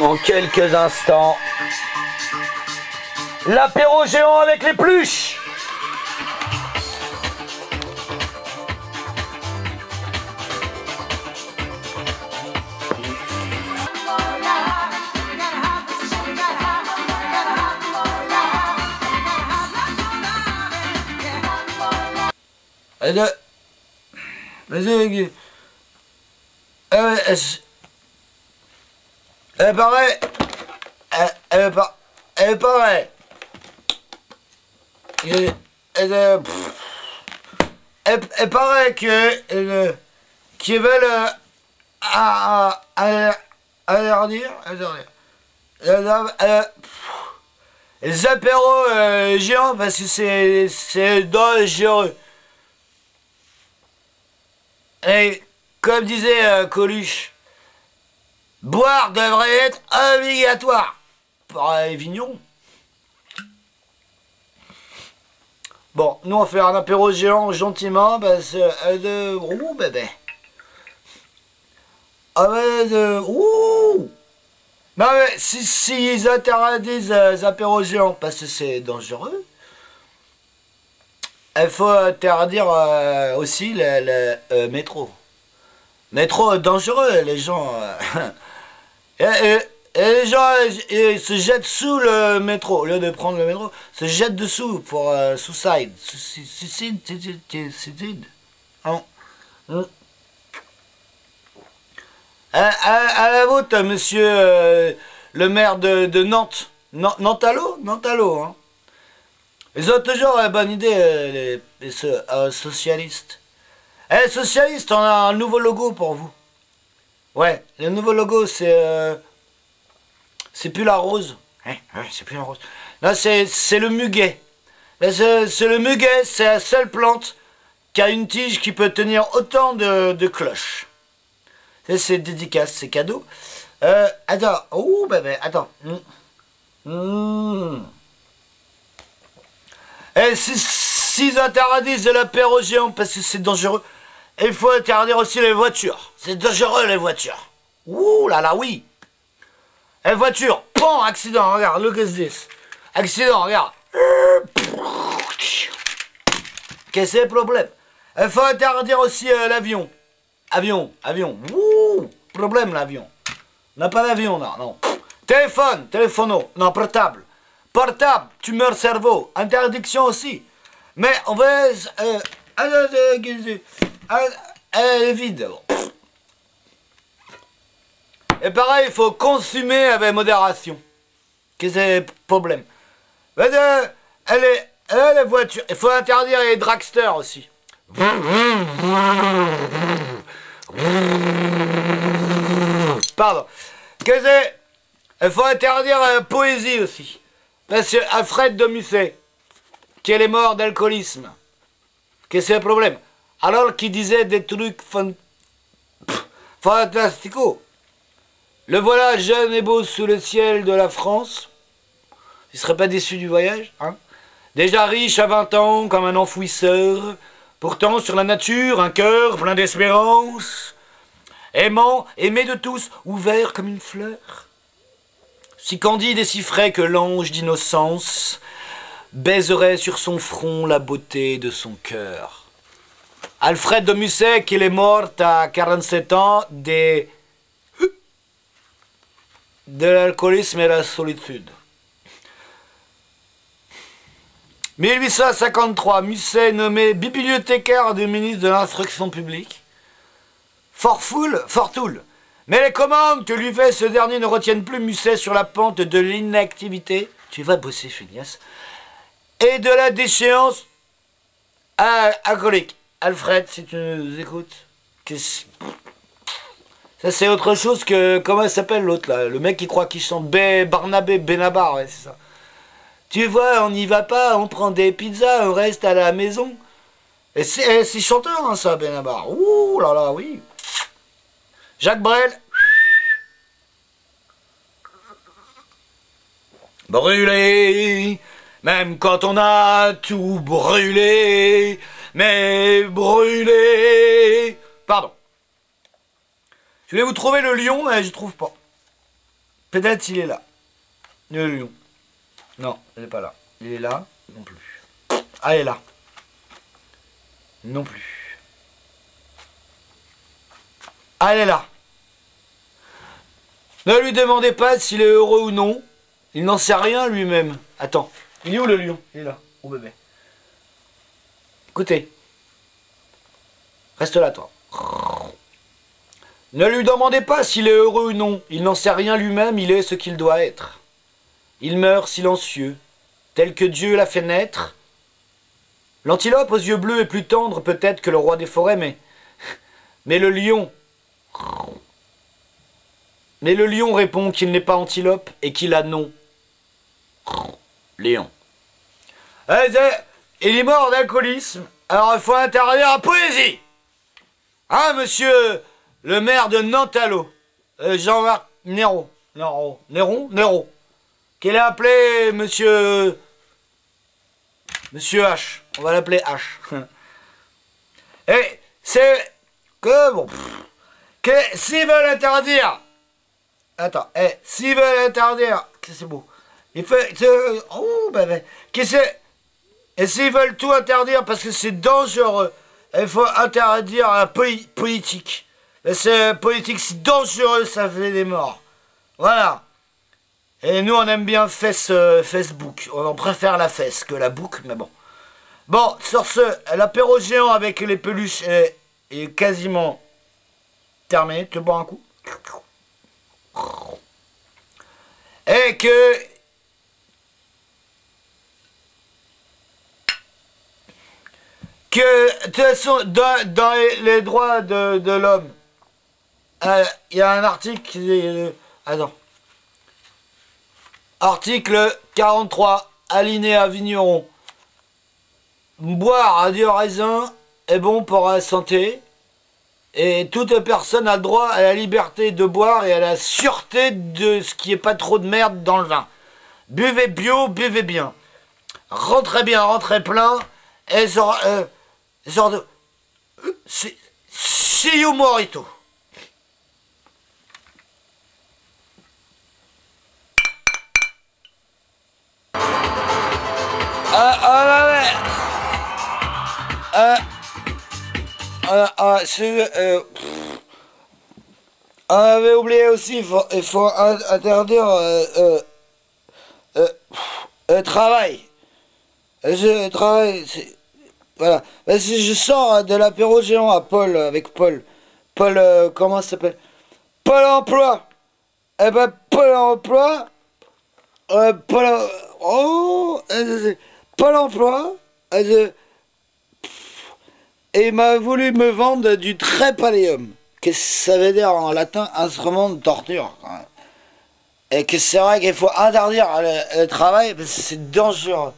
En quelques instants, l'apéro géant avec les pluches. Elle paraît. Elle paraît. Elle paraît que. Qu'ils veulent. Dire. Les apéros géants parce que c'est dangereux. Et comme disait Coluche, boire devrait être obligatoire pour les vignons. Bon, nous on fait un apéro géant gentiment parce que ouh bébé. Ah ouais ouh. Non mais si ils interdisent les apéros géants parce que c'est dangereux. Il faut interdire aussi le métro. Métro dangereux, les gens. Et les gens se jettent sous le métro. Au lieu de prendre le métro, se jettent dessous pour suicide. Suicide. À la vôtre, monsieur le maire de Nantes. Nantalo, hein. Ils ont toujours une bonne idée, les socialistes. Eh, socialistes, on a un nouveau logo pour vous. Ouais, le nouveau logo, c'est plus la rose. Ouais, c'est plus la rose. Là, c'est le muguet. Là, c'est le muguet, c'est la seule plante qui a une tige qui peut tenir autant de cloches. C'est dédicace, c'est cadeau. Attends, ouh, bébé, attends. Et s'ils interdisent l'apéro géant parce que c'est dangereux, il faut interdire aussi les voitures. C'est dangereux les voitures. Ouh là là, oui. Les voitures, bon, accident, regarde, look at this. Accident, regarde. Qu'est-ce que c'est le problème? Il faut interdire aussi l'avion. Avion. Ouh, problème l'avion. On n'a pas d'avion, non. Téléphono, non, portable. Portable, tumeur cerveau, interdiction aussi. Mais on va... elle est vide. Et pareil, il faut consommer avec modération. Qu'est-ce que c'est le problème? Les voitures, il faut interdire les dragsters aussi. Pardon. Qu'est-ce que c'est? Il faut interdire la poésie aussi. Parce que Alfred de Musset, qui est mort d'alcoolisme, qu'est-ce que c'est le problème? Alors qu'il disait des trucs fantastico. Le voilà jeune et beau sous le ciel de la France. Il serait pas déçu du voyage, hein? Déjà riche à 20 ans, comme un enfouisseur. Pourtant, sur la nature, un cœur plein d'espérance. Aimant, aimé de tous, ouvert comme une fleur. Si candide et si frais que l'ange d'innocence baiserait sur son front la beauté de son cœur. Alfred de Musset, qu'il est mort à 47 ans de l'alcoolisme et la solitude. 1853, Musset nommé bibliothécaire du ministre de l'Instruction publique. Fort toul. Mais les commandes que lui fait ce dernier ne retiennent plus Musset sur la pente de l'inactivité. Tu vas bosser, Phineas. Et de la déchéance alcoolique. Alfred, si tu nous écoutes. Ça, c'est autre chose que... Comment s'appelle l'autre, là? Le mec qui croit qu'il chante Barnabé Benabar, ouais, c'est ça. Tu vois, on n'y va pas, on prend des pizzas, on reste à la maison. Et c'est chanteur, hein, ça, Benabar. Ouh là là, oui. Jacques Brel. Brûlé, même quand on a tout brûlé, mais brûlé. Pardon. Je voulais vous trouver le lion, mais je trouve pas. Peut-être il est là. Le lion. Non, il n'est pas là. Il est là, non plus. Ah, il est là. Non plus. Ah, il est là. Ne lui demandez pas s'il est heureux ou non. Il n'en sait rien lui-même. Attends, il est où le lion? Il est là, mon bébé. Écoutez. Reste là, toi. Ne lui demandez pas s'il est heureux ou non. Il n'en sait rien lui-même, il est ce qu'il doit être. Il meurt silencieux, tel que Dieu l'a fait naître. L'antilope aux yeux bleus est plus tendre peut-être que le roi des forêts, mais le lion... Mais le lion répond qu'il n'est pas antilope et qu'il a nom. Lion. Il est mort d'alcoolisme, alors il faut interdire la poésie. Hein, monsieur le maire de Nantalo, Jean-Marc Néron, qu'il a appelé monsieur H. On va l'appeler H. Et c'est que bon, que s'ils veulent interdire, attends, s'ils veulent interdire, c'est beau, il fait, oh ben, et s'ils veulent tout interdire parce que c'est dangereux, il faut interdire la politique. C'est politique, c'est dangereux, ça fait des morts. Voilà. Et nous, on aime bien Facebook. On préfère la fesse que la boucle, mais bon. Bon, sur ce, l'apéro géant avec les peluches est quasiment terminé. Tu veux boire un coup? Et que... de toute façon, dans les droits de l'homme, il y a un article qui... attends. Article 43, alinéa vigneron. Boire à du raisin est bon pour la santé. Et toute personne a le droit à la liberté de boire et à la sûreté de ce qui est pas trop de merde dans le vin. Buvez bio, buvez bien. Rentrez bien, rentrez plein. Et genre de... See you morito. On avait oublié aussi, il faut interdire travail. Je travaille, voilà. Si je sors de l'apéro géant à Paul, avec Paul, comment ça s'appelle? Pôle emploi. Eh ben, Pôle emploi, Pôle emploi, et il m'a voulu me vendre du trépalium. Qu'est-ce que ça veut dire en latin? Instrument de torture. Et que c'est vrai qu'il faut interdire le travail parce que c'est dangereux.